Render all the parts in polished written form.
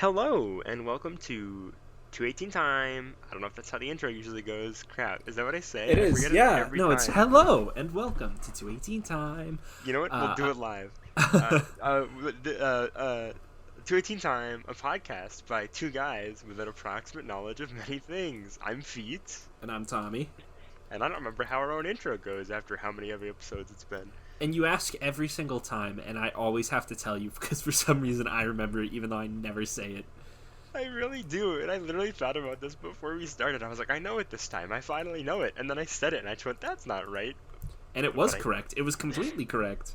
Hello and welcome to 218 time. I don't know if that's how the intro usually goes. Crap, is that what I say? It I is, forget it yeah. every No, it's time. hello and welcome to 218 time. You know what? We'll do Uh, it live. Uh, uh, uh, uh, uh, 218 time, a podcast by two guys with an approximate knowledge of many things. I'm Feet, and I'm Tommy. and I don't remember how our own intro goes after how many other episodes it's been. And you ask every single time, and I always have to tell you because for some reason I remember it, even though I never say it. I really do, and I literally thought about this before we started. I was like, I know it this time. I finally know it, and then I said it, and I just went, "That's not right." And it But was I correct. It was completely correct.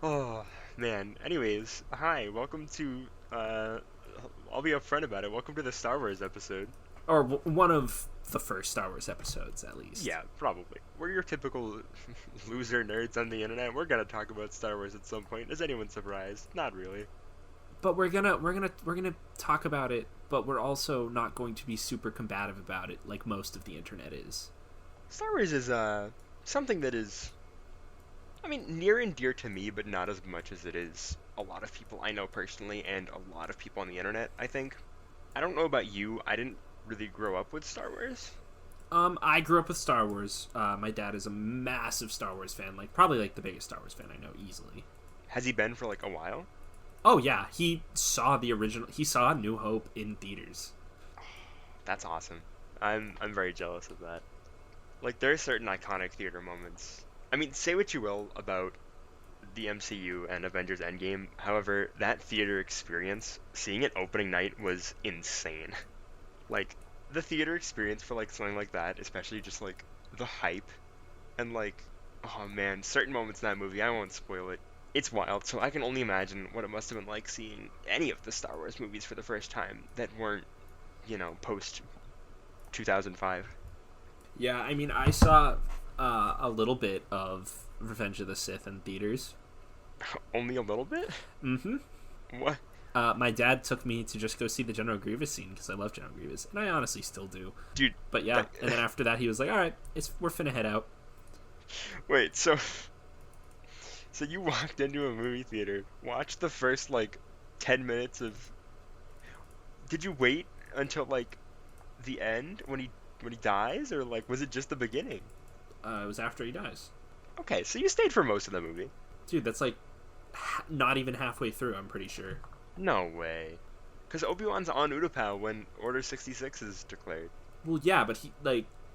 Oh man. Anyways, hi. Welcome to I'll be upfront about it. Welcome to the Star Wars episode. Or one of the first Star Wars episodes, at least. Yeah, probably. We're your typical loser nerds on the internet. We're gonna talk about Star Wars at some point. Is anyone surprised? Not really. But we're gonna talk about it, but we're also not going to be super combative about it like most of the internet is. Star Wars is something that is, I mean, near and dear to me, but not as much as it is a lot of people I know personally and a lot of people on the internet, I think. I don't know about you. I didn't really grow up with Star Wars. I grew up with Star Wars. My dad is a massive Star Wars fan, like probably like the biggest Star Wars fan I know easily. Has he been for like a while? Oh yeah, he saw the original. He saw New Hope in theaters. That's awesome. I'm very jealous of that. Like there are certain iconic theater moments. I mean, say what you will about the MCU and Avengers Endgame. However, that theater experience, seeing it opening night was insane. Like the theater experience for like something like that, especially just like the hype and like oh man, certain moments in that movie, I won't spoil it. It's wild. So I can only imagine what it must have been like seeing any of the Star Wars movies for the first time that weren't, post 2005. Yeah, I mean, I saw a little bit of Revenge of the Sith in theaters. Only a little bit? Mm-hmm. What? My dad took me to just go see the General Grievous scene because I love General Grievous, and I honestly still do. Dude, But yeah, and then after that, he was like, "All right, we're finna head out." wait, so you walked into a movie theater, watched the first like 10 minutes of did you wait until like the end when he dies or like was it just the beginning? It was after he dies. Okay, so you stayed for most of the movie. Dude, that's like not even halfway through. I'm pretty sure. No way. Cuz Obi-Wan's on Utapau when Order 66 is declared. Well, yeah, but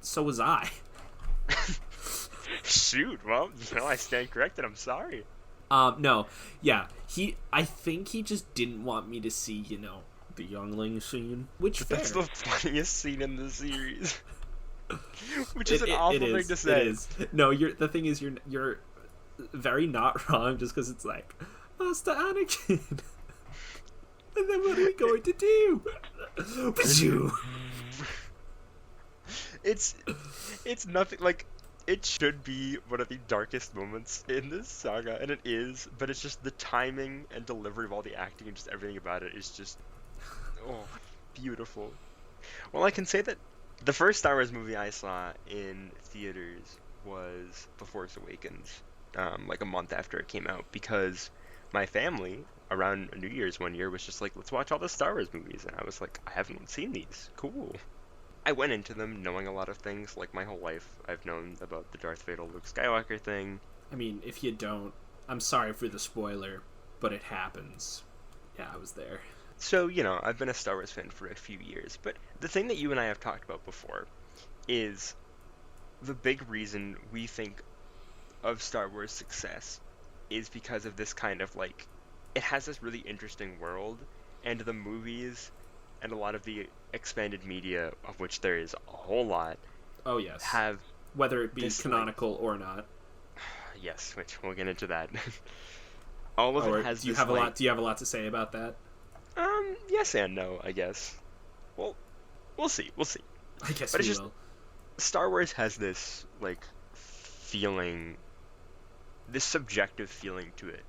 so was I. Shoot, well, I stand corrected. I'm sorry. No, yeah, I think he just didn't want me to see, the youngling scene, which But fair. that's the funniest scene in the series. Which is It, an it, awful it thing is. to say. It is. No, the thing is, you're very not wrong, just because it's like, Master Anakin, and then what are we going to do? Pachoo. It's it's nothing like it should be one of the darkest moments in this saga, and it is, but it's just the timing and delivery of all the acting and just everything about it is just oh beautiful. Well, I can say that the first Star Wars movie I saw in theaters was The Force Awakens, like a month after it came out, because my family around New Year's one year was just like, let's watch all the Star Wars movies, and I was like, I haven't seen these. Cool. I went into them knowing a lot of things, like my whole life. I've known about the Darth Vader Luke Skywalker thing. I mean, if you don't, I'm sorry for the spoiler, but it happens. Yeah, I was there. So, I've been a Star Wars fan for a few years, but the thing that you and I have talked about before is the big reason we think of Star Wars success is because of this kind of like, it has this really interesting world, and the movies and a lot of the expanded media, of which there is a whole lot, Oh yes, have whether it be this like canonical or not. yes, which we'll get into that. All of Or it has do you this have a like lot? Do you have a lot to say about that? yes and no, I guess. Well, we'll see. I guess But we it's just will. Star Wars has this like feeling, this subjective feeling to it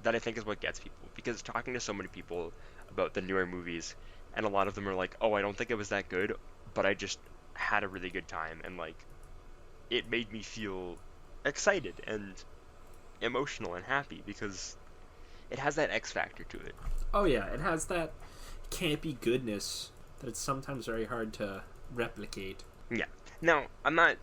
that I think is what gets people. Because talking to so many people about the newer movies, and a lot of them are like, "Oh, I don't think it was that good, but I just had a really good time, and like, it made me feel excited and emotional and happy because it has that X factor to it. Oh yeah, it has that campy goodness that it's sometimes very hard to replicate. Yeah. Now, I'm not,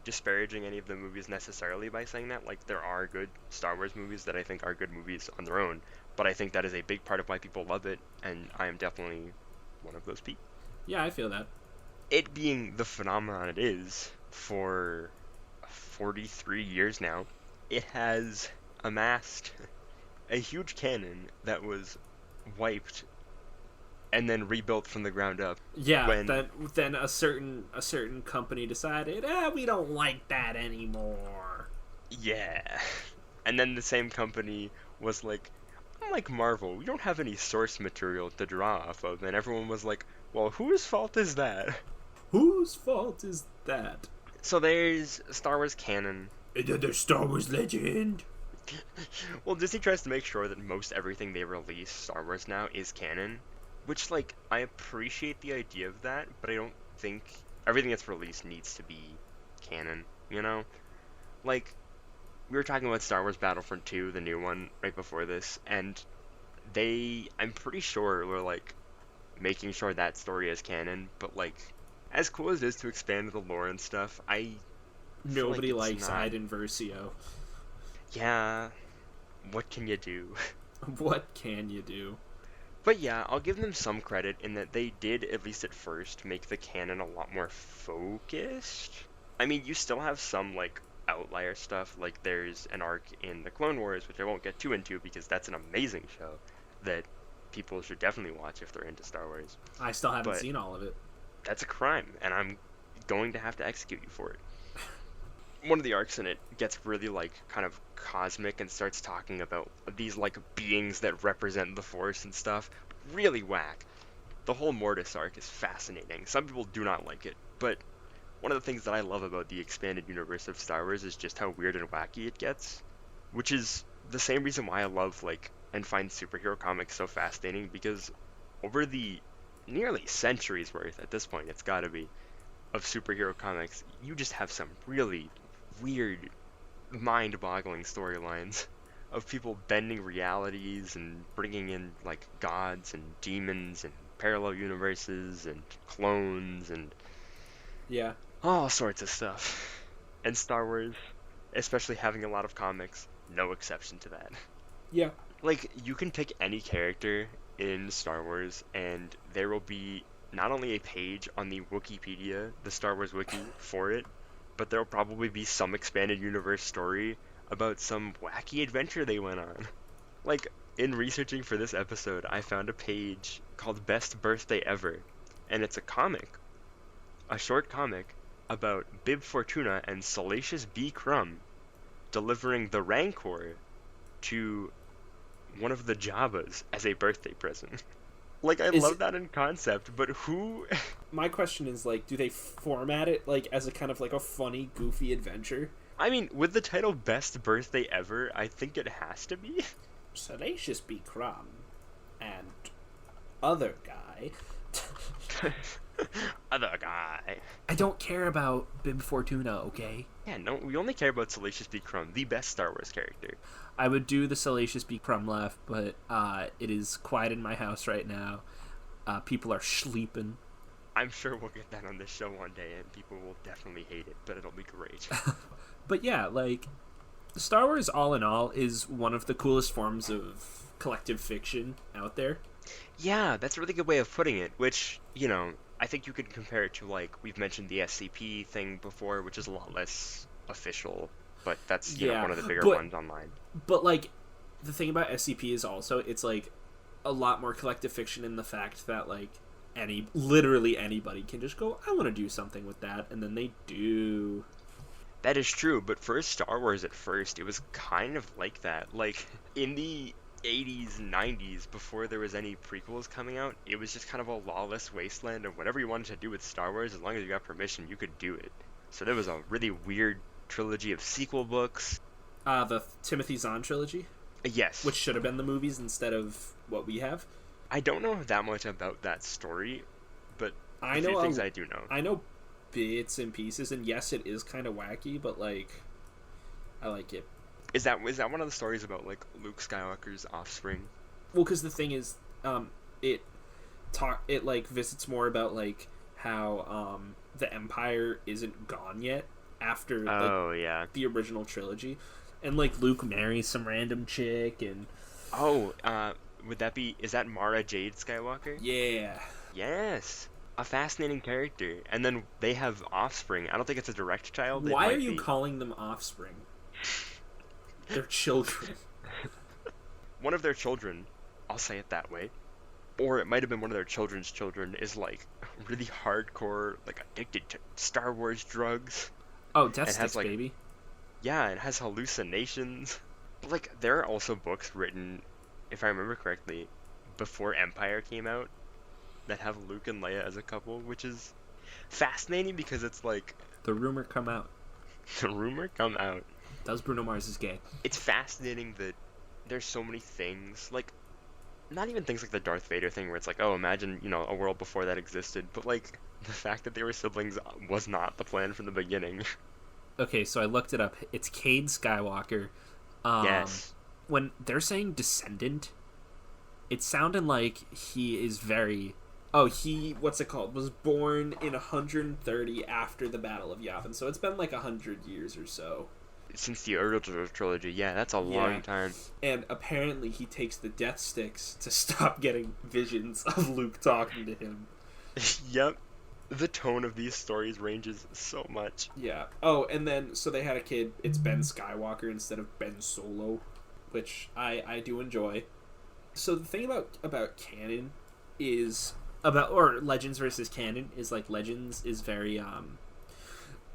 disparaging any of the movies necessarily by saying that. Like, there are good Star Wars movies that I think are good movies on their own, but I think that is a big part of why people love it, and I am definitely one of those people. Yeah, I feel that. It being the phenomenon it is for 43 years now, it has amassed a huge canon that was wiped and then rebuilt from the ground up. Yeah, When, then a certain company decided, we don't like that anymore. yeah. And then the same company was like, unlike Marvel, we don't have any source material to draw off of. And everyone was like, well, whose fault is that? Whose fault is that? So there's Star Wars canon. There's Star Wars legend. Well, Disney tries to make sure that most everything they release Star Wars now is canon. Which, like, I appreciate the idea of that, but I don't think everything that's released needs to be canon, you know? Like, we were talking about Star Wars Battlefront 2, the new one, right before this, and I'm pretty sure were, like, making sure that story is canon, but, like, as cool as it is to expand the lore and stuff, Nobody like likes Iden Versio. Yeah, what can you do? What can you do? But yeah, I'll give them some credit in that they did, at least at first, make the canon a lot more focused. I mean, you still have some, like, outlier stuff, like there's an arc in the Clone Wars, which I won't get too into because that's an amazing show that people should definitely watch if they're into Star Wars. I still haven't But seen all of it. that's a crime, and I'm going to have to execute you for it. One of the arcs in it gets really, like, kind of cosmic and starts talking about these, like, beings that represent the Force and stuff. Really whack. The whole Mortis arc is fascinating. Some people do not like it, but one of the things that I love about the expanded universe of Star Wars is just how weird and wacky it gets, which is the same reason why I love, like, and find superhero comics so fascinating, because over the nearly centuries worth, at this point, it's gotta be, of superhero comics, you just have some really weird, mind-boggling storylines of people bending realities and bringing in, like, gods and demons and parallel universes and clones and Yeah. all sorts of stuff. And Star Wars, especially having a lot of comics, no exception to that. Yeah. Like, you can pick any character in Star Wars and there will be not only a page on the Wookieepedia, the Star Wars wiki, for it, but there'll probably be some expanded universe story about some wacky adventure they went on. Like, in researching for this episode, I found a page called Best Birthday Ever, and it's a short comic about Bib Fortuna and Salacious B. Crumb delivering the Rancor to one of the Jabbas as a birthday present. Like, I love that in concept, but who... My question is, like, do they format it, like, as a kind of, like, a funny, goofy adventure? I mean, with the title Best Birthday Ever, I think it has to be. Salacious B. Crumb and other guy. Other guy. I don't care about Bib Fortuna, okay? Yeah, no, we only care about Salacious B. Crumb, the best Star Wars character. I would do the Salacious B. Crumb laugh, but it is quiet in my house right now. People are sleeping. I'm sure we'll get that on this show one day, and people will definitely hate it, but it'll be great. But yeah, like, Star Wars, all in all, is one of the coolest forms of collective fiction out there. Yeah, that's a really good way of putting it, which, I think you could compare it to, like, we've mentioned the SCP thing before, which is a lot less official, but that's, one of the bigger ones online. But, like, the thing about SCP is also, it's, like, a lot more collective fiction in the fact that, like, literally anybody can just go, I want to do something with that, and then they do. That is true, but for Star Wars at first, it was kind of like that. Like, in the 80s and 90s, before there was any prequels coming out, it was just kind of a lawless wasteland of whatever you wanted to do with Star Wars, as long as you got permission, you could do it. So there was a really weird trilogy of sequel books. The Timothy Zahn trilogy? Yes. Which should have been the movies instead of what we have. I don't know that much about that story, but I a few know things I do know. I know bits and pieces, and yes, it is kind of wacky, but, like, I like it. Is that one of the stories about like Luke Skywalker's offspring? Well, because the thing is, it it like visits more about like how the Empire isn't gone yet after like Oh yeah. the original trilogy, and like Luke marries some random chick, and Oh, is that Mara Jade Skywalker? yeah. Yes. A fascinating character. And then they have offspring. I don't think it's a direct child. It Why are might you be. calling them offspring? They're children. One of their children, I'll say it that way, or it might have been one of their children's children, is like really hardcore, like addicted to Star Wars drugs. Oh, Death And has Sticks, like, baby. yeah, it has hallucinations. But like, there are also books written, if I remember correctly, before Empire came out that have Luke and Leia as a couple, which is fascinating because it's like The rumor come out. the rumor come out. Does Bruno Mars is gay? It's fascinating that there's so many things, like not even things like the Darth Vader thing where it's like, oh, imagine, a world before that existed, but like the fact that they were siblings was not the plan from the beginning. Okay, so I looked it up. It's Cade Skywalker. Yes. When they're saying descendant, it sounded like he is very. Oh, he what's it called? Was born in 130 after the Battle of Yavin, so it's been like 100 years or so. Since the original trilogy, yeah, that's a long time. And apparently he takes the Death Sticks to stop getting visions of Luke talking to him. Yep. The tone of these stories ranges so much. Yeah. Oh, and then, so they had a kid. It's Ben Skywalker instead of Ben Solo, which I do enjoy. So the thing about canon is, or Legends versus canon, is like Legends is very,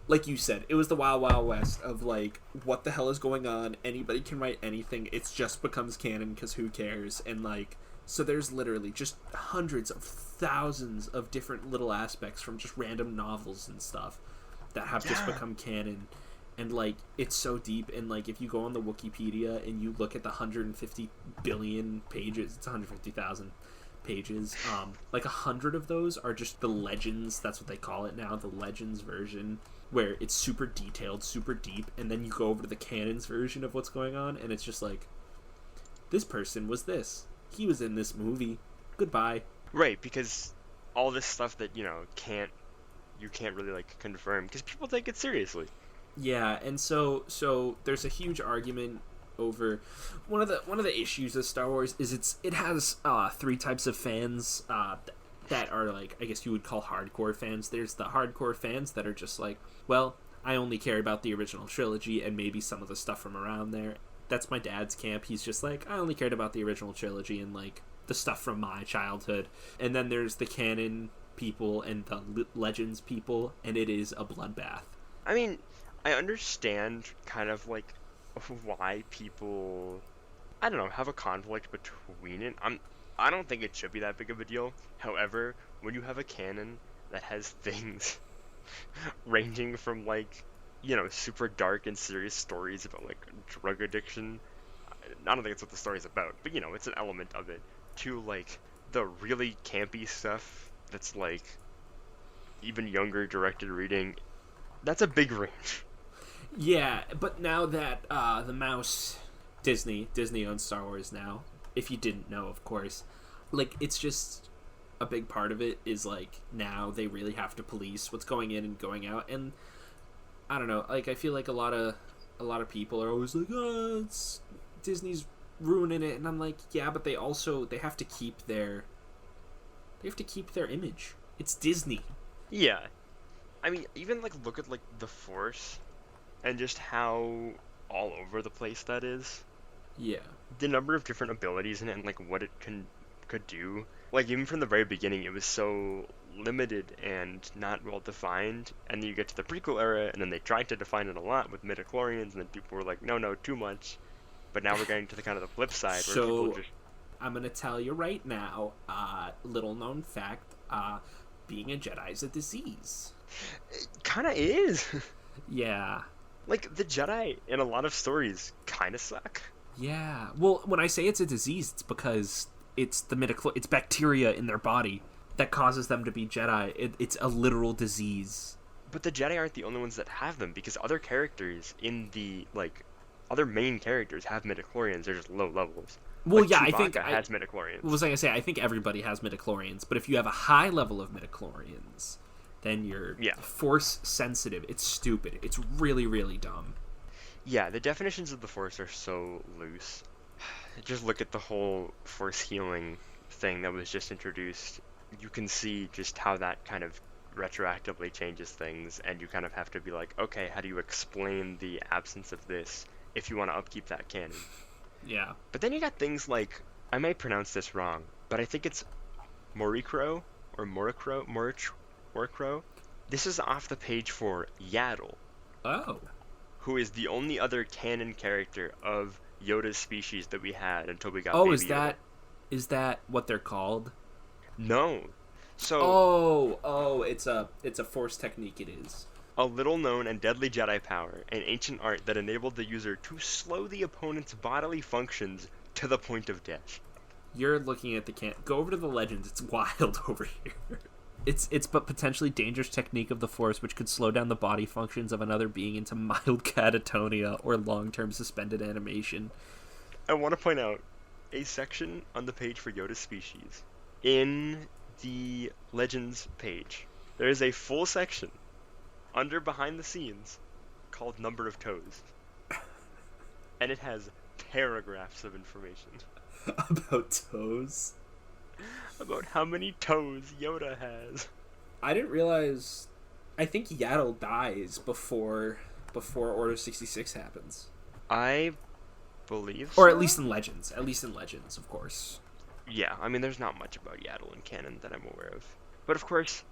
like you said, it was the Wild Wild West of like, what the hell is going on? Anybody can write anything. It just becomes canon because who cares? And like, so there's literally just hundreds of thousands of different little aspects from just random novels and stuff that have just become canon. And like, it's so deep. And like, if you go on the Wookieepedia and you look at the 150 billion pages, it's 150,000 pages. Like 100 of those are just the legends. That's what they call it now, the legends version, where it's super detailed, super deep. And then you go over to the canons version of what's going on, and it's just like, this person was this. He was in this movie. Goodbye. Right, because all this stuff that, you can't really like confirm because people take it seriously. Yeah, and so there's a huge argument over one of the issues of Star Wars is it has three types of fans that are like, I guess you would call hardcore fans. There's the hardcore fans that are just like, well, I only care about the original trilogy and maybe some of the stuff from around there. That's my dad's camp. He's just like, I only cared about the original trilogy and like the stuff from my childhood. And then there's the canon people and the legends people, and it is a bloodbath. I mean, I understand kind of like why people, I don't know, have a conflict between it. I don't think it should be that big of a deal. However, when you have a canon that has things ranging from like, super dark and serious stories about like drug addiction, I don't think it's what the story's about, but it's an element of it, to like the really campy stuff that's like even younger directed reading, that's a big range. Yeah, but now that the mouse Disney owns Star Wars now, if you didn't know, of course, like, it's just a big part of it is like, now they really have to police what's going in and going out. And I don't know, like, I feel like a lot of people are always like, oh, it's Disney's ruining it, and I'm like, yeah, but they have to keep their image. It's Disney. Yeah, I mean, even like look at like the Force and just how all over the place that is. Yeah. The number of different abilities in it and like what it could do. Like, even from the very beginning, it was so limited and not well defined. And then you get to the prequel era, and then they tried to define it a lot with midichlorians, and then people were like, no, too much. But now we're getting to the kind of the flip side where people just... I'm gonna tell you right now, little known fact, being a Jedi is a disease. It kinda is. Yeah. Like, the Jedi in a lot of stories kinda suck. Yeah. Well, when I say it's a disease, it's because it's it's bacteria in their body that causes them to be Jedi. It's a literal disease. But the Jedi aren't the only ones that have them, because other characters in the, like, other main characters have midichlorians. They're just low levels. Well, Like yeah, Chewbacca has midichlorians. was I gonna say? I think everybody has midichlorians, but if you have a high level of midichlorians, then you're force sensitive. It's stupid. It's really, really dumb. Yeah, the definitions of the Force are so loose. Just look at the whole Force healing thing that was just introduced. You can see just how that kind of retroactively changes things, and you kind of have to be like, okay, how do you explain the absence of this if you want to upkeep that canon? Yeah. But then you got things like, I might pronounce this wrong, but I think it's Moricro or Moricro. This is off the page for Yaddle. Oh. Who is the only other canon character of Yoda's species that we had until we got Oh, Baby Yoda. is that what they're called? No. So it's a force technique. It is a little known and deadly Jedi power, an ancient art that enabled the user to slow the opponent's bodily functions to the point of death. You're looking at the Go over to the legends. It's wild over here. It's but potentially dangerous technique of the Force which could slow down the body functions of another being into mild catatonia or long-term suspended animation. I want to point out a section on the page for Yoda's species. In the Legends page, there is a full section under behind the scenes called Number of Toes. And it has paragraphs of information. About toes? About how many toes Yoda has. I didn't realize... I think Yaddle dies before Order 66 happens. I believe so? Or so? at least in Legends. At least in Legends, of course. Yeah, I mean, there's not much about Yaddle in canon that I'm aware of. But of course,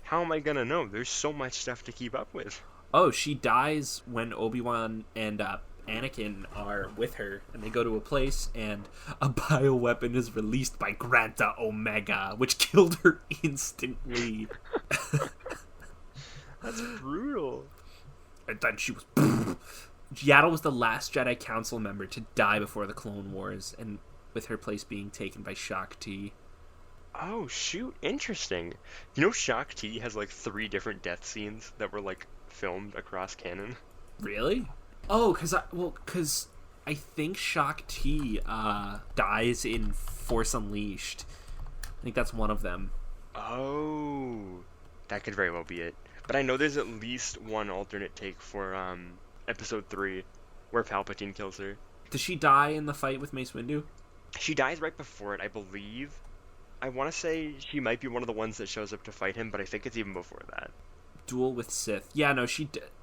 how am I gonna know? There's so much stuff to keep up with. Oh, she dies when Obi-Wan and Anakin are with her, and they go to a place, and a bioweapon is released by Granta Omega, which killed her instantly. That's brutal. And then she was... Yaddle was the last Jedi Council member to die before the Clone Wars, and with her place being taken by Shaak Ti. Oh, shoot. Interesting. You know Shaak Ti has, like, 3 different death scenes that were, like, filmed across canon? Really? Oh, because I think Shaak Ti dies in Force Unleashed. I think that's one of them. Oh, that could very well be it. But I know there's at least one alternate take for Episode 3, where Palpatine kills her. Does she die in the fight with Mace Windu? She dies right before it, I believe. I want to say she might be one of the ones that shows up to fight him, but I think it's even before that. Duel with Sith. Yeah, no,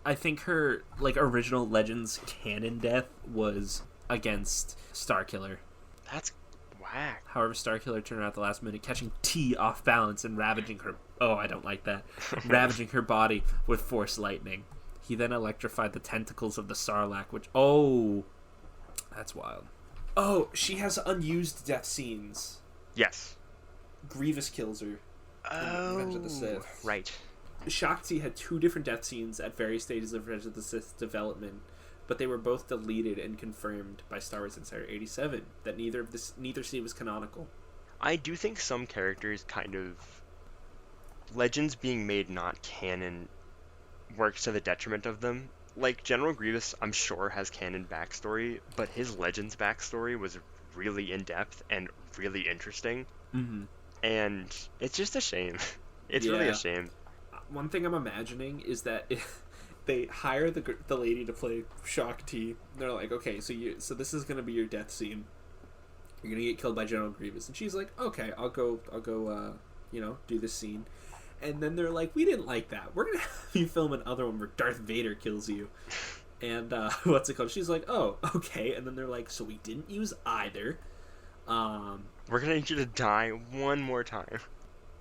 I think her, like, original Legends canon death was against Starkiller. That's whack. However, Starkiller turned out at the last minute, catching T off balance and ravaging her... Oh, I don't like that. Ravaging her body with Force lightning. He then electrified the tentacles of the Sarlacc, which... Oh! That's wild. Oh, she has unused death scenes. Yes. Grievous kills her. Oh, Revenge of the Sith. Right. Shaak Ti had 2 different death scenes at various stages of Revenge of the Sith development, but they were both deleted and confirmed by Star Wars Insider 87 that neither scene was canonical. I do think some characters kind of... Legends being made not canon works to the detriment of them. Like, General Grievous, I'm sure, has canon backstory, but his Legends backstory was really in-depth and really interesting. Mm-hmm. And it's just a shame. It's really a shame. One thing I'm imagining is that if they hire the lady to play Shaak Ti, they're like, okay, so this is gonna be your death scene. You're gonna get killed by General Grievous, and she's like, okay, I'll go, do this scene. And then they're like, we didn't like that. We're gonna have you film another one where Darth Vader kills you. And what's it called? She's like, oh, okay. And then they're like, so we didn't use either. We're gonna need you to die one more time.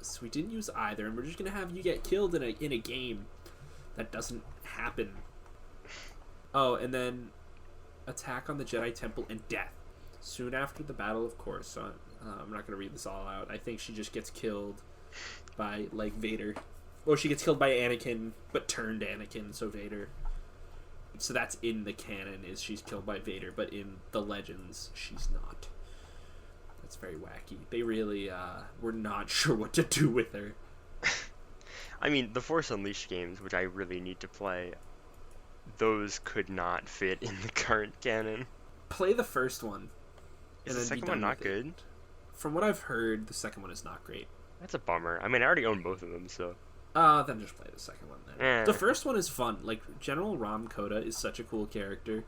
So we didn't use either, and we're just gonna have you get killed in a game that doesn't happen. Oh, and then attack on the Jedi Temple and death. Soon after the battle, of course. So I'm not gonna read this all out. I think she just gets killed by, like, Vader. Or she gets killed by Anakin, but turned Anakin, so Vader. So that's in the canon, is she's killed by Vader, but in the Legends, she's not. That's very wacky. They really were not sure what to do with her. I mean, the Force Unleashed games, which I really need to play, those could not fit in the current canon. Play the first one, Is and the then be second done one not with it. good? From what I've heard, the second one is not great. That's a bummer. I mean, I already own both of them, so. Then just play the second one then. Eh. The first one is fun. Like, General Ram Koda is such a cool character.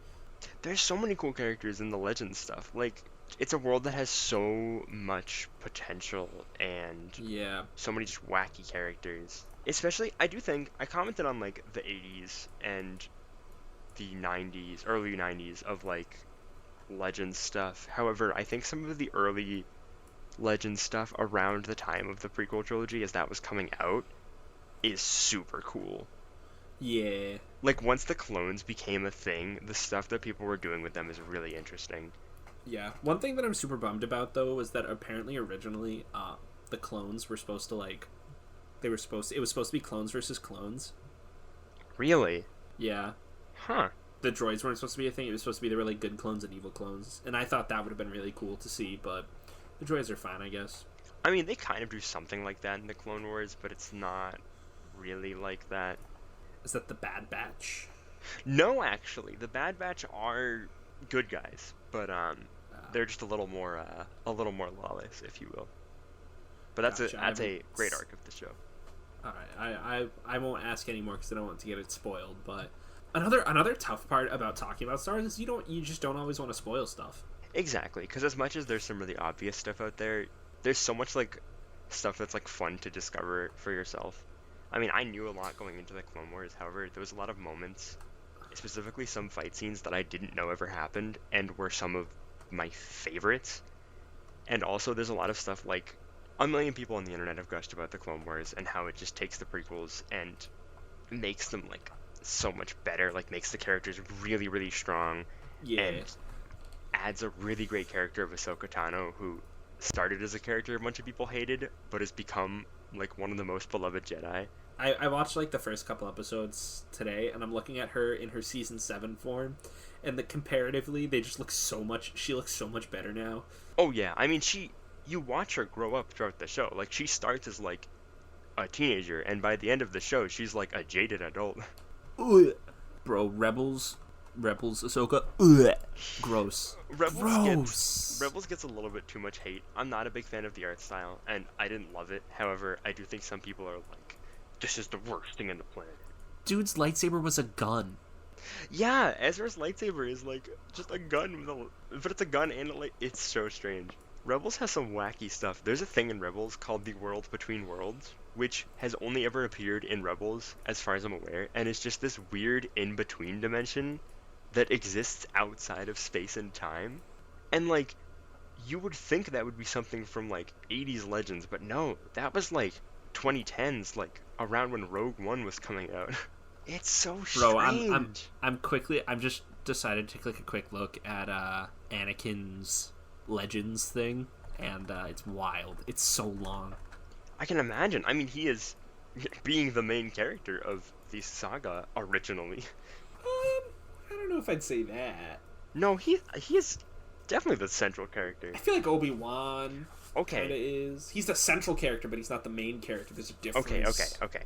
There's so many cool characters in the Legends stuff. Like, it's a world that has so much potential and Yeah. so many just wacky characters. Especially, I do think, I commented on, like, the 80s and the 90s, early 90s of, like, Legends stuff. However, I think some of the early Legends stuff around the time of the prequel trilogy, as that was coming out, is super cool. Yeah. Like, once the clones became a thing, the stuff that people were doing with them is really interesting. Yeah. One thing that I'm super bummed about, though, was that apparently originally, the clones were supposed to, like... it was supposed to be clones versus clones. Really? Yeah. Huh. The droids weren't supposed to be a thing. It was supposed to be there were, like, good clones and evil clones. And I thought that would have been really cool to see, but the droids are fine, I guess. I mean, they kind of do something like that in the Clone Wars, but it's not really like that. Is that the Bad Batch? No, actually, the Bad Batch are good guys, but they're just a little more lawless, if you will. But that's Gotcha. a great arc of the show. Alright, I won't ask anymore because I don't want to get it spoiled, but another tough part about talking about Star Wars is you just don't always want to spoil stuff. Exactly, because as much as there's some really obvious stuff out there, there's so much like stuff that's like fun to discover for yourself. I mean, I knew a lot going into the Clone Wars, however, there was a lot of moments, specifically some fight scenes that I didn't know ever happened and were some of my favorites. And also there's a lot of stuff like a million people on the internet have gushed about the Clone Wars and how it just takes the prequels and makes them like so much better, like makes the characters really, really strong. Yeah. And adds a really great character of Ahsoka Tano, who started as a character a bunch of people hated, but has become like one of the most beloved Jedi. I watched like the first couple episodes today, and I'm looking at her in her season 7 form, and comparatively they just look she looks so much better now. Oh yeah, I mean you watch her grow up throughout the show. Like she starts as like a teenager, and by the end of the show she's like a jaded adult. Ugh. Bro, Rebels Ahsoka, ugh. Gross. Rebels gets a little bit too much hate. I'm not a big fan of the art style, and I didn't love it. However, I do think some people are like, this is the worst thing in the planet. Dude's lightsaber was a gun. Yeah, Ezra's lightsaber is like just a gun but it's a gun and it's so strange. Rebels has some wacky stuff. There's a thing in Rebels called the World Between Worlds, which has only ever appeared in Rebels, as far as I'm aware, and it's just this weird in-between dimension that exists outside of space and time. And like, you would think that would be something from like 80s Legends, but no, that was like 2010s, like around when Rogue One was coming out. It's so strange. Bro, I'm just decided to click a quick look at Anakin's Legends thing, and it's wild. It's so long. I can imagine. I mean, he is being the main character of the saga originally. I don't know if I'd say that. No, he is definitely the central character. I feel like Obi-Wan Okay. kinda is. He's the central character, but he's not the main character. There's a difference. Okay.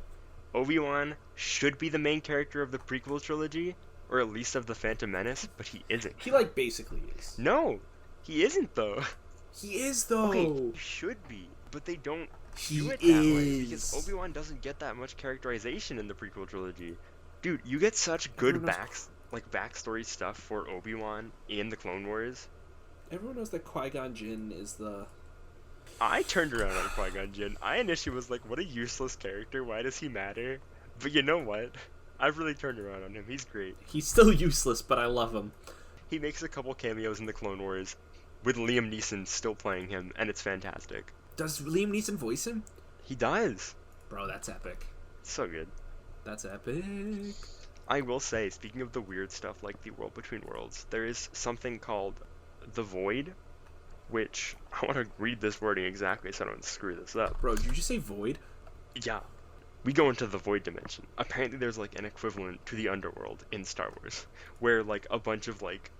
Obi-Wan should be the main character of the prequel trilogy, or at least of the Phantom Menace, but he isn't. He like basically is. No, he isn't though. He is though. Okay, he should be, but they don't He do it that way is. because Obi-Wan doesn't get that much characterization in the prequel trilogy. Dude, you get such good backstory stuff for Obi-Wan in the Clone Wars. Everyone knows that Qui-Gon Jinn is the... I turned around on Qui-Gon Jinn. I initially was like, what a useless character, why does he matter? But you know what? I've really turned around on him, he's great. He's still useless, but I love him. He makes a couple cameos in the Clone Wars, with Liam Neeson still playing him, and it's fantastic. Does Liam Neeson voice him? He does. Bro, that's epic. It's so good. That's epic. I will say, speaking of the weird stuff like the World Between Worlds, there is something called the Void, which, I want to read this wording exactly so I don't screw this up. Bro, did you just say void? Yeah. We go into the Void dimension. Apparently there's like an equivalent to the Underworld in Star Wars, where like a bunch of like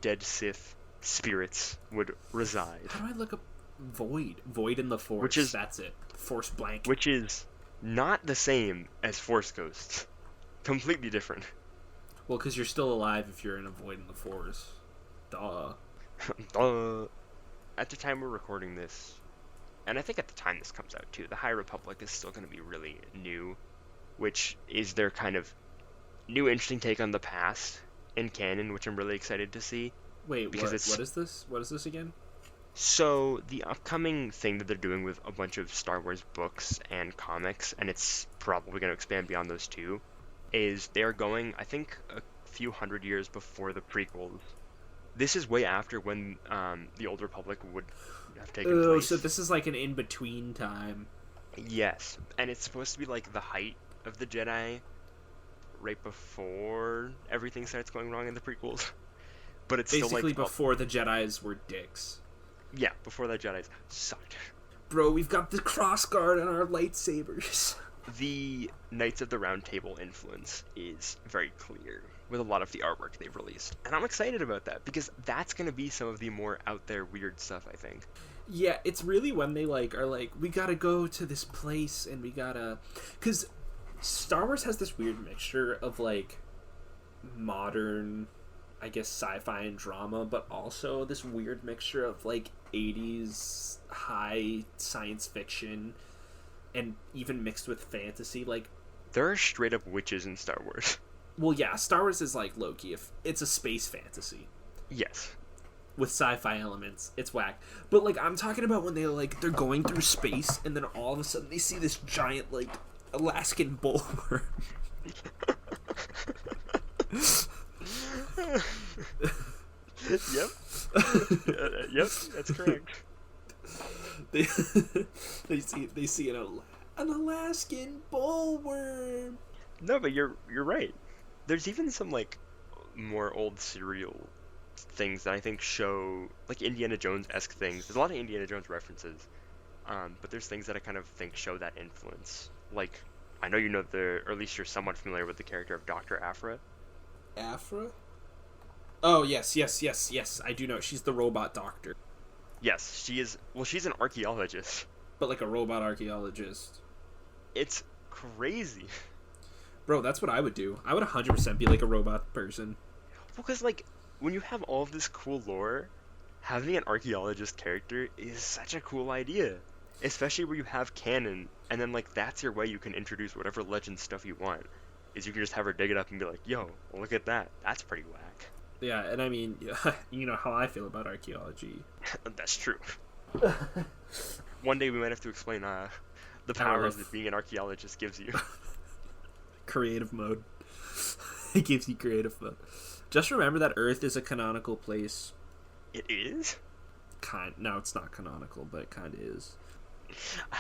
dead Sith spirits would reside. How do I look up void? Void in the Force. That's it. Force blank. Which is not the same as Force Ghosts. Completely different. Well, because you're still alive if you're in avoiding the Force. Duh. At the time we're recording this, and I think at the time this comes out too, the High Republic is still going to be really new, which is their kind of new interesting take on the past in canon, which I'm really excited to see. Wait, because what is this? What is this again? So the upcoming thing that they're doing with a bunch of Star Wars books and comics, and it's probably going to expand beyond those two, is they are going, I think, a few hundred years before the prequels. This is way after when the Old Republic would have taken place. So this is like an in-between time. Yes, and it's supposed to be like the height of the Jedi, right before everything starts going wrong in the prequels. But it's basically still like before the Jedis were dicks. Yeah, before that Jedi's sucked. Bro, we've got the crossguard on our lightsabers. The Knights of the Round Table influence is very clear with a lot of the artwork they've released. And I'm excited about that because that's going to be some of the more out there weird stuff, I think. Yeah, it's really when they are like, we gotta go to this place and we gotta... Because Star Wars has this weird mixture of like modern, I guess, sci-fi and drama, but also this weird mixture of like 80s high science fiction and even mixed with fantasy. Like, there are straight up witches in Star Wars. Well, yeah, Star Wars is like Loki. If it's a space fantasy. Yes. With sci-fi elements, it's whack. But like, I'm talking about when they're going through space, and then all of a sudden they see this giant like Alaskan bullworm. Yep. Yep, that's correct. They see an Alaskan bullworm. No, but you're right. There's even some like more old serial things that I think show like Indiana Jones-esque things. There's a lot of Indiana Jones references, but there's things that I kind of think show that influence. Like, I know you know or at least you're somewhat familiar with the character of Dr. Aphra. Aphra? Oh, yes. I do know. She's the robot doctor. Yes, she is. Well, she's an archaeologist. But like a robot archaeologist. It's crazy. Bro, that's what I would do. I would 100% be like a robot person. Because, like, when you have all of this cool lore, having an archaeologist character is such a cool idea. Especially where you have canon, and then, like, that's your way you can introduce whatever legend stuff you want. Is you can just have her dig it up and be like, yo, look at that. That's pretty whack. Yeah, and I mean, you know how I feel about archaeology. That's true. One day we might have to explain the powers that being an archaeologist gives you. Creative mode. It gives you creative mode. Just remember that Earth is a canonical place. It is? No, it's not canonical, but it kind of is.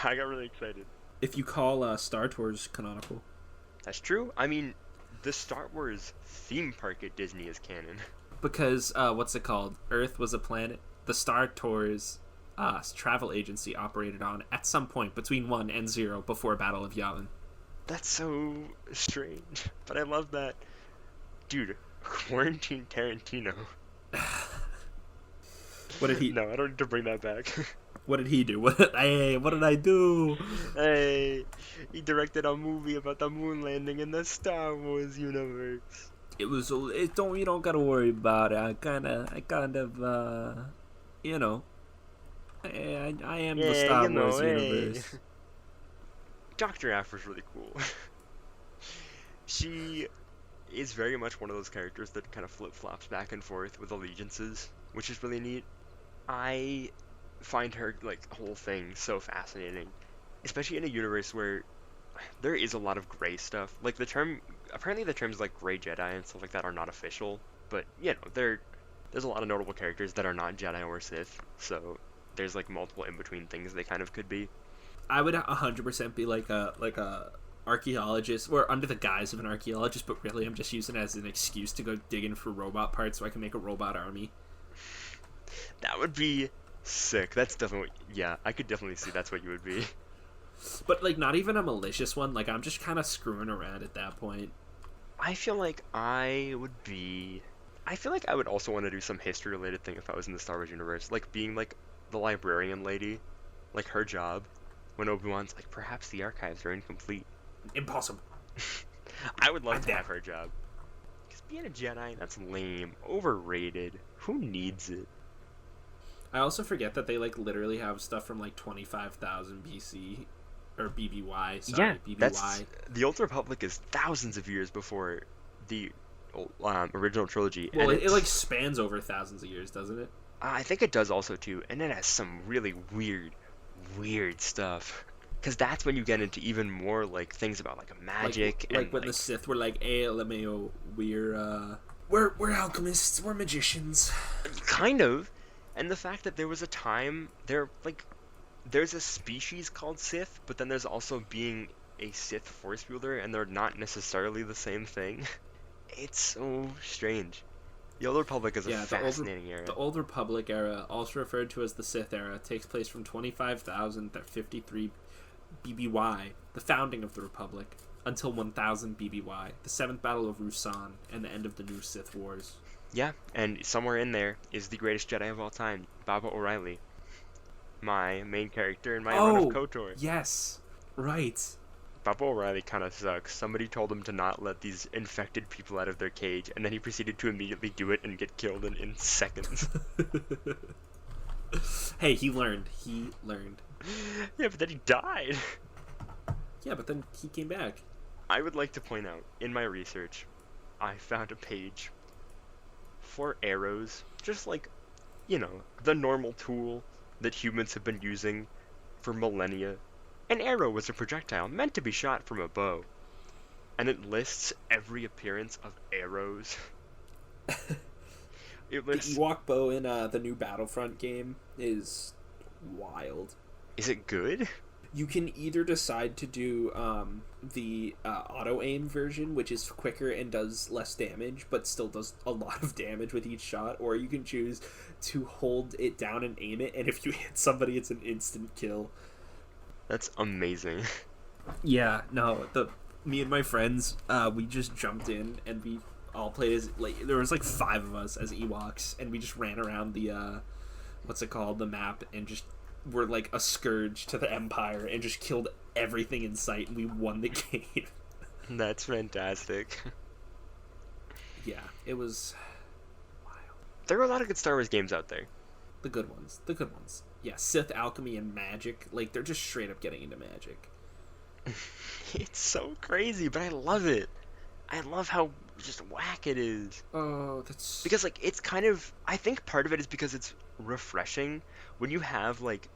I got really excited. If you call Star Tours canonical. That's true. I mean, the Star Wars theme park at Disney is canon. Because, what's it called? Earth was a planet. The Star Tours travel agency operated on at some point between 1 and 0 before Battle of Yavin. That's so strange, but I love that. Dude, Quarantine Tarantino. What did he... No, I don't need to bring that back. What did he do? What did I do? Hey, he directed a movie about the moon landing in the Star Wars universe. You don't gotta worry about it. I kind of, you know, I am the Star Wars universe. Dr. Aphra's really cool. She is very much one of those characters that kind of flip-flops back and forth with allegiances, which is really neat. I find her, like, whole thing so fascinating, especially in a universe where there is a lot of gray stuff. Like, apparently the terms like gray Jedi and stuff like that are not official, but, you know, there's a lot of notable characters that are not Jedi or Sith, so there's, like, multiple in-between things they kind of could be. I would 100% be like a archaeologist, or under the guise of an archaeologist, but really I'm just using it as an excuse to go digging for robot parts so I can make a robot army. That would be sick. That's definitely... Yeah, I could definitely see that's what you would be. But, like, not even a malicious one. Like, I'm just kind of screwing around at that point. I feel like I would also want to do some history-related thing if I was in the Star Wars universe. Like, being, like, the librarian lady. Like, her job. When Obi-Wan's like, perhaps the archives are incomplete. Impossible. I would love to have her job. Because being a Jedi, that's lame. Overrated. Who needs it? I also forget that they like literally have stuff from like 25,000 BC or BBY. Yeah, Sorry, that's BBY. the Old Republic is thousands of years before the original trilogy, Well, and it like spans over thousands of years, doesn't it? I think it does also too, and it has some really weird stuff. Because that's when you get into even more like things about like Like magic like and when the like Sith were like, "Hey, LMAO, we're alchemists, we're magicians." kind of, and the fact that there was a time there's a species called Sith, but then there's also being a Sith Force wielder, and they're not necessarily the same thing. It's so strange. The Old Republic is a Yeah, fascinating the era. Old Republic era, also referred to as the Sith era, takes place from 25,053 BBY, the founding of the Republic, until 1000 BBY, the Seventh Battle of Ruusan, and the end of the New Sith Wars. Yeah, and somewhere in there is the greatest Jedi of all time, Baba O'Reilly, my main character in my run of Oh, KOTOR. yes, right. Baba O'Reilly kind of sucks. Somebody told him to not let these infected people out of their cage, and then he proceeded to immediately do it and get killed in seconds. Hey, he learned. He learned. Yeah, but then he died. Yeah, but then he came back. I would like to point out, in my research, I found a page for arrows, just like, the normal tool that humans have been using for millennia. An arrow was a projectile meant to be shot from a bow, and it lists every appearance of arrows. It The lists. Ewok bow in the new Battlefront game is wild. Is it good? You can either decide to do the auto aim version, which is quicker and does less damage, but still does a lot of damage with each shot, or you can choose to hold it down and aim it, and if you hit somebody, it's an instant kill. That's amazing. Yeah, no, me and my friends, we just jumped in and we all played as like there was like 5 of us as Ewoks, and we just ran around the what's it called, the map, and just were like a scourge to the Empire and just killed everything in sight, and we won the game. That's fantastic. Yeah, it was wild. There are a lot of good Star Wars games out there. The good ones. The good ones. Yeah, Sith alchemy and magic. Like, they're just straight up getting into magic. It's so crazy, but I love it. I love how just whack it is. Oh, that's... Because, like, it's kind of... I think part of it is because it's refreshing when you have, like,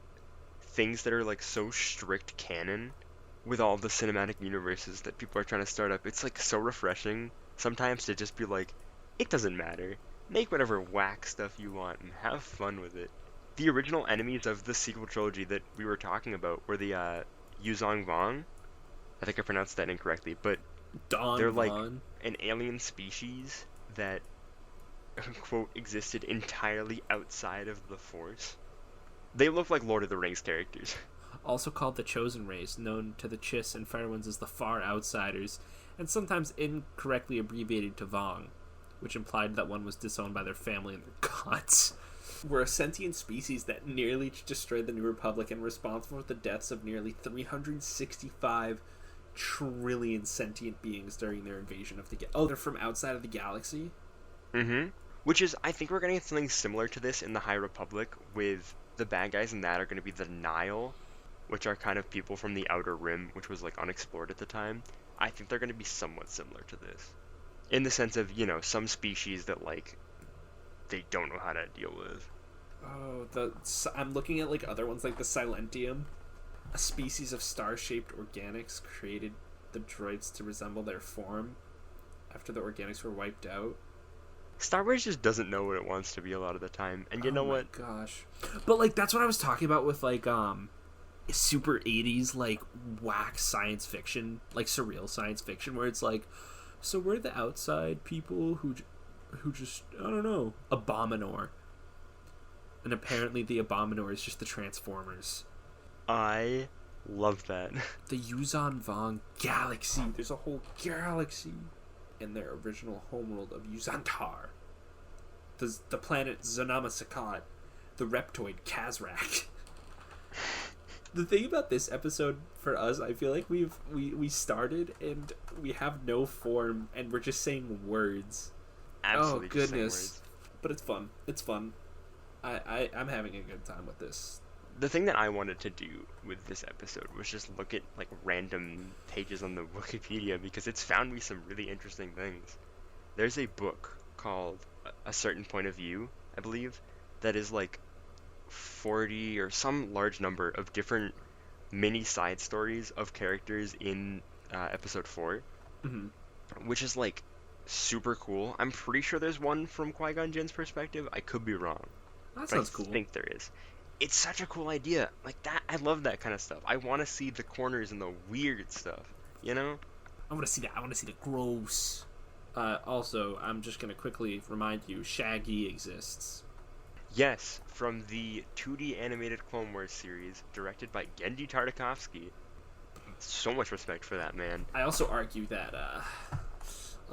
things that are, like, so strict canon with all the cinematic universes that people are trying to start up. It's, like, so refreshing sometimes to just be like, it doesn't matter. Make whatever whack stuff you want and have fun with it. The original enemies of the sequel trilogy that we were talking about were the Yuzong Vong. I think I pronounced that incorrectly, but they're like an alien species that, quote, existed entirely outside of the Force. They look like Lord of the Rings characters. Also called the Chosen Race, known to the Chiss and Fairwinds as the Far Outsiders, and sometimes incorrectly abbreviated to Vong, which implied that one was disowned by their family and their gods. Were a sentient species that nearly destroyed the New Republic and responsible for the deaths of nearly 365 trillion sentient beings during their invasion of the they're from outside of the galaxy? Mm-hmm. Which is, I think we're going to get something similar to this in the High Republic, with the bad guys in that are going to be the Nile, which are kind of people from the Outer Rim, which was, like, unexplored at the time. I think they're going to be somewhat similar to this. In the sense of, some species that, like, they don't know how to deal with. Oh, I'm looking at, like, other ones, like the Silentium. A species of star-shaped organics created the droids to resemble their form after the organics were wiped out. Star Wars just doesn't know what it wants to be a lot of the time, and you know what? Oh my gosh. But, like, that's what I was talking about with, like, super 80s, like, whack science fiction, like, surreal science fiction, where it's like, so we're the outside people who just, I don't know, Abominor. And apparently the Abominor is just the Transformers. I love that. The Yuzon Vong galaxy. There's a whole galaxy in their original homeworld of Yuzantar. The planet Zanama Sakat. The reptoid Kazrak. The thing about this episode for us, I feel like we started and we have no form and we're just saying words. Absolutely just saying goodness. words. But it's fun. It's fun. I'm having a good time with this. The thing that I wanted to do with this episode was just look at like random pages on the Wookieepedia because it's found me some really interesting things. There's a book called A Certain Point of View, I believe, that is like 40 or some large number of different mini side stories of characters in episode 4, Hmm. which is like super cool. I'm pretty sure there's one from Qui-Gon Jinn's perspective. I could be wrong, That but I sounds cool. think there is. It's such a cool idea. Like that, I love that kind of stuff. I want to see the corners and the weird stuff, you know? I want to see that. I want to see the gross. Also, I'm just going to quickly remind you, Shaggy exists. Yes, from the 2D animated Clone Wars series, directed by Gendy Tartakovsky. So much respect for that man. I also argue that a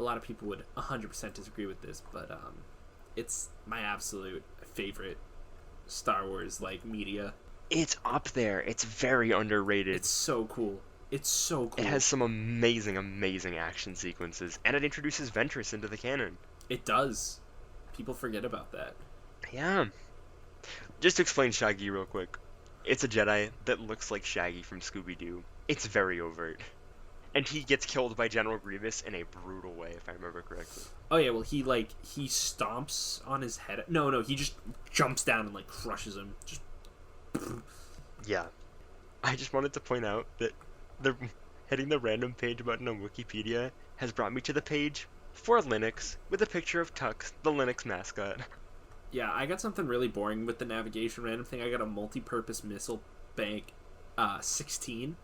lot of people would 100% disagree with this, but it's my absolute favorite Star Wars like media. It's up there. It's very underrated. It's so cool. It's so cool. It has some amazing, amazing action sequences, and it introduces Ventress into the canon. It does. People forget about that. Yeah. Just to explain Shaggy real quick. It's a Jedi that looks like Shaggy from Scooby-Doo. It's very overt. And he gets killed by General Grievous in a brutal way, if I remember correctly. Oh yeah, well he stomps on his head. No, he just jumps down and like crushes him. Just Yeah. I just wanted to point out that the hitting the random page button on Wikipedia has brought me to the page for Linux with a picture of Tux, the Linux mascot. Yeah, I got something really boring with the navigation random thing. I got a multi-purpose missile bank 16.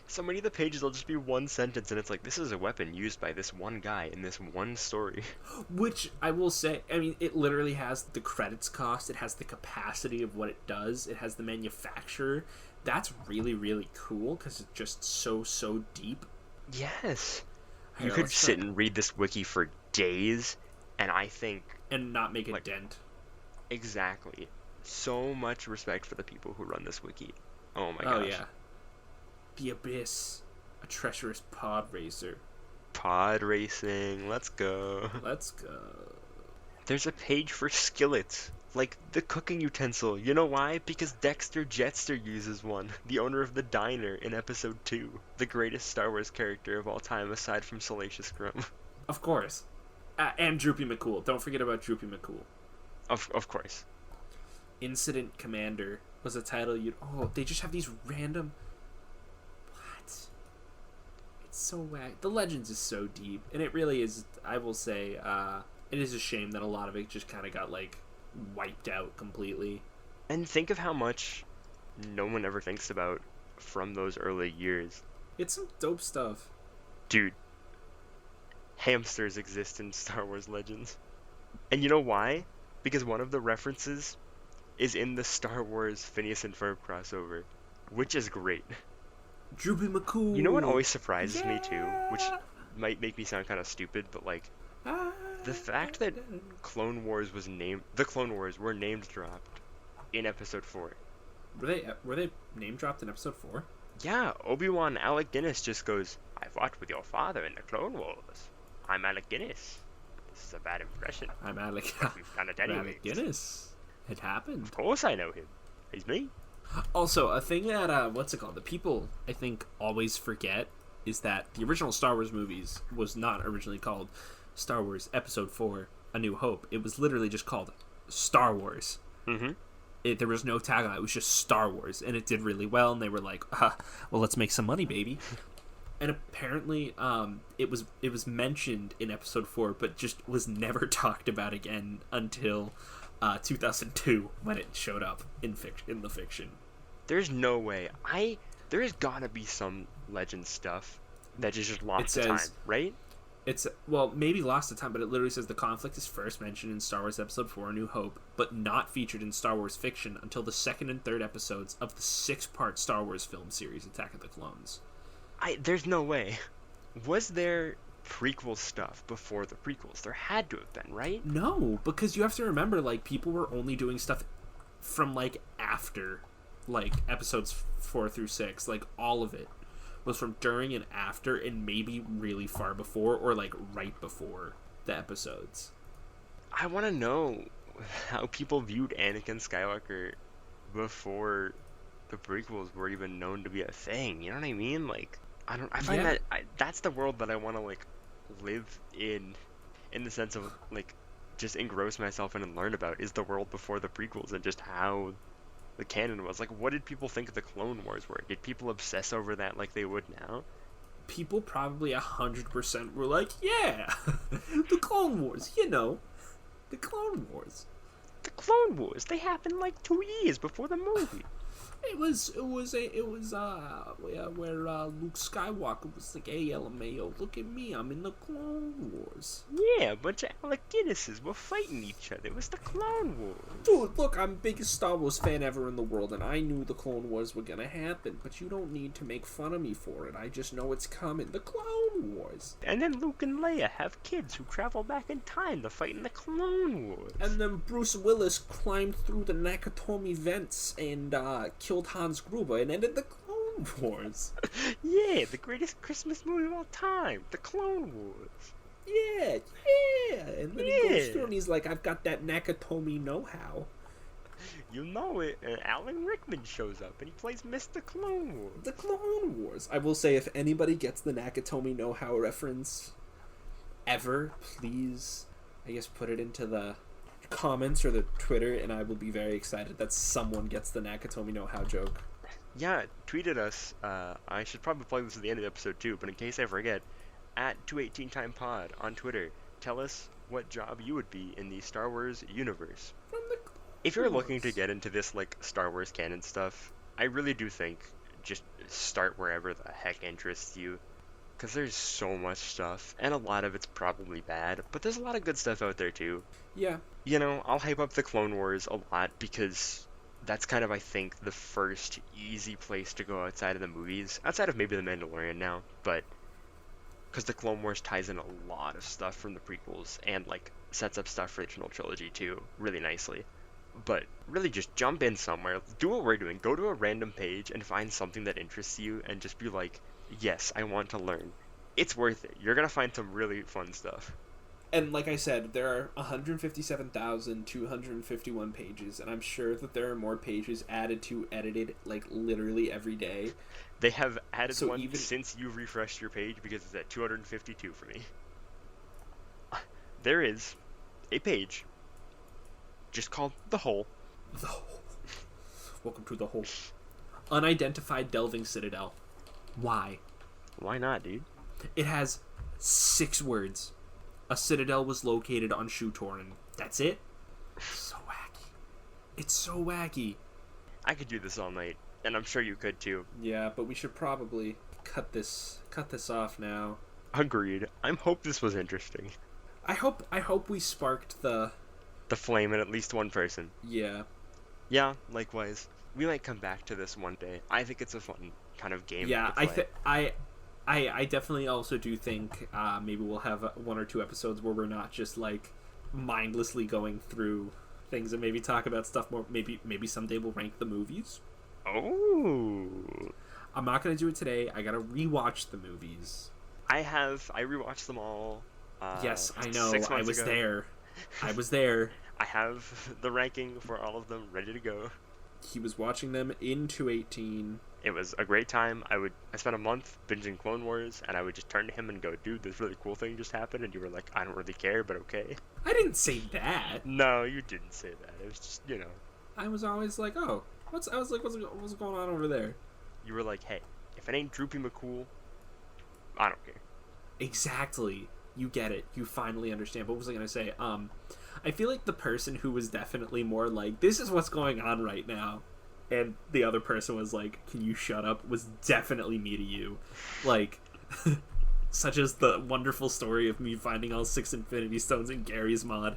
So many of the pages will just be one sentence, and it's like, this is a weapon used by this one guy in this one story. Which, I will say, I mean, it literally has the credits cost, it has the capacity of what it does, it has the manufacturer. That's really, really cool, because it's just so deep. Yes. Hey, You could let's sit try- and read this wiki for days, and I think, And not make a like- dent. exactly, so much respect for the people who run this wiki. Oh my Oh, gosh. yeah. The Abyss. A treacherous pod racer. Pod racing, let's go. Let's go. There's a page for skillets, like the cooking utensil. You know why? Because Dexter Jetster uses one, the owner of the diner in episode 2, the greatest Star Wars character of all time aside from Salacious Crumb. Of course. And Droopy McCool. Don't forget about Droopy McCool. Of course. Incident Commander was a title you'd... Oh, they just have these random... What? It's so whack. The Legends is so deep. And it really is, I will say, it is a shame that a lot of it just kind of got, like, wiped out completely. And think of how much no one ever thinks about from those early years. It's some dope stuff. Dude, hamsters exist in Star Wars Legends. And you know why? Because one of the references is in the Star Wars Phineas and Ferb crossover, which is great. Droopy McCool. You know what always surprises me too, Yeah. which might make me sound kind of stupid, but like the fact that the Clone Wars were named dropped in episode 4. Were they name dropped in episode 4? Yeah, Obi-Wan Alec Guinness just goes, "I fought with your father in the Clone Wars. I'm Alec Guinness. This is a bad impression. I'm Alec. We've done it I'm anyway. Alec Guinness. It happened. Of course I know him. He's me." Also, a thing that the people I think always forget is that the original Star Wars movies was not originally called Star Wars Episode 4: A New Hope. It was literally just called Star Wars. Mm-hmm. There was no tagline. It was just Star Wars, and it did really well. And they were like, "Well, let's make some money, baby." And apparently, it was mentioned in Episode 4, but just was never talked about again until 2002 when it showed up in the fiction. There's no way. There has gotta be some Legend stuff that is just lost to It time, says- right? It's, well, maybe lost to time, but it literally says the conflict is first mentioned in Star Wars Episode 4: A New Hope, but not featured in Star Wars fiction until the second and third episodes of the 6-part Star Wars film series Attack of the Clones. There's no way. Was there prequel stuff before the prequels? There had to have been, right? No, because you have to remember, like, people were only doing stuff from, like, after, like, episodes 4 through 6. Like, all of it was from during and after, and maybe really far before, or, like, right before. the episodes. I want to know how people viewed Anakin Skywalker before the prequels were even known to be a thing. You know what I mean? Like, I find Yeah. that's the world that I want to like live in the sense of like just engross myself in and learn about is the world before the prequels and just how the canon was. Like, what did people think the Clone Wars were? Did people obsess over that like they would now? People probably 100% were like, yeah, the Clone Wars, you know, the Clone Wars. The Clone Wars, they happened like 2 years before the movie. It was where Luke Skywalker was like, hey LMAO, look at me, I'm in the Clone Wars. Yeah, a bunch of Alec Guinnesses were fighting each other. It was the Clone Wars. Dude, look, I'm the biggest Star Wars fan ever in the world, and I knew the Clone Wars were gonna happen, but you don't need to make fun of me for it. I just know it's coming. The Clone Wars. And then Luke and Leia have kids who travel back in time to fight in the Clone Wars. And then Bruce Willis climbed through the Nakatomi vents and killed Hans Gruber and ended the Clone Wars. Yeah, the greatest Christmas movie of all time, the Clone Wars. Yeah. And then he goes through and he's like, I've got that Nakatomi know-how. You know it, and Alan Rickman shows up and he plays Mr. Clone Wars. The Clone Wars. I will say, if anybody gets the Nakatomi know-how reference ever, please, I guess, put it into the comments or the Twitter, and I will be very excited that someone gets the Nakatomi know-how joke. Yeah, tweet at us. I should probably plug this at the end of the episode too, but in case I forget, at 218timepod on Twitter, tell us what job you would be in the Star Wars universe. From the If you're looking to get into this like Star Wars canon stuff, I really do think just start wherever the heck interests you. Because there's so much stuff, and a lot of it's probably bad, but there's a lot of good stuff out there too. Yeah. You know, I'll hype up the Clone Wars a lot because that's kind of, I think, the first easy place to go outside of the movies. Outside of maybe The Mandalorian now, but because the Clone Wars ties in a lot of stuff from the prequels and, like, sets up stuff for the original trilogy too, really nicely. But really just jump in somewhere, do what we're doing, go to a random page and find something that interests you and just be like, yes, I want to learn. It's worth it. You're going to find some really fun stuff. And like I said, there are 157,251 pages, and I'm sure that there are more pages added to, edited, like, literally every day. They have added So one even since you refreshed your page because it's at 252 for me. There is a page just called The Hole. The Hole. Welcome to the Hole. Unidentified Delving Citadel. Why? Why not, dude? It has 6 words. A citadel was located on Shu-Torun. That's it? So wacky. It's so wacky. I could do this all night, and I'm sure you could too. Yeah, but we should probably cut this off now. Agreed. I hope this was interesting. I hope we sparked the flame in at least one person. Yeah. Yeah, likewise. We might come back to this one day. I think it's a fun kind of game. Yeah, to play. I definitely also do think maybe we'll have 1 or 2 episodes where we're not just like mindlessly going through things and maybe talk about stuff more. Maybe someday we'll rank the movies. Oh. I'm not gonna do it today. I gotta rewatch the movies. I rewatched them all. Yes, I know. 6 months I was ago. there. I was there. I have the ranking for all of them ready to go. He was watching them in 218. It was a great time. I spent a month binging Clone Wars, and I would just turn to him and go, dude, this really cool thing just happened, and you were like, I don't really care, but okay. I didn't say that. No, you didn't say that. It was just, you know. I was always like, oh, what's going on over there? You were like, hey, if it ain't Droopy McCool, I don't care. Exactly. You get it. You finally understand. What was I gonna say? I feel like the person who was definitely more like, this is what's going on right now, and the other person was like, can you shut up, was definitely me to you. Like, such as the wonderful story of me finding all 6 Infinity Stones in Gary's mod.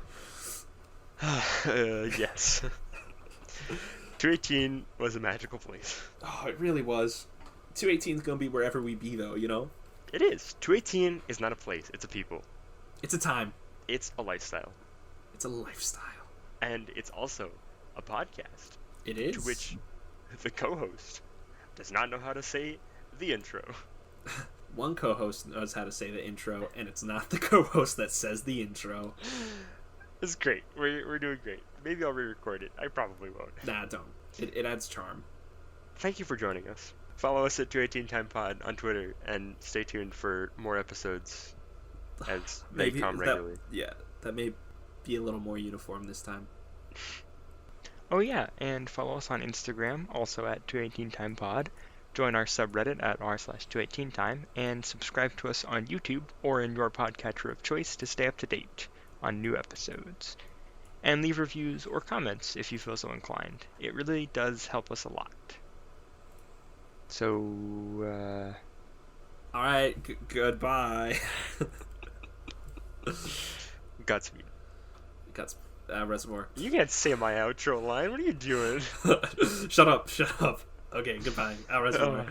Yes. 218 was a magical place. Oh, it really was. 218 is gonna be wherever we be, though, you know? It is. 218 is not a place, it's a people. It's a time. It's a lifestyle. It's a lifestyle. And it's also a podcast. It is. To which the co-host does not know how to say the intro. one co-host knows how to say the intro, and it's not the co-host that says the intro. It's great. We're doing great. Maybe I'll re-record it. I probably won't. Nah, don't. It adds charm. Thank you for joining us. Follow us at 218 Time Pod on Twitter, and stay tuned for more episodes as they come regularly. That may be a little more uniform this time. Oh yeah, and follow us on Instagram, also at 218 Time Pod. Join our subreddit at r/218time, and subscribe to us on YouTube or in your podcatcher of choice to stay up to date on new episodes. And leave reviews or comments if you feel so inclined. It really does help us a lot. So, Alright, goodbye. Godspeed. Reservoir. You can't say my outro line. What are you doing? Shut up. Okay, goodbye. Reservoir.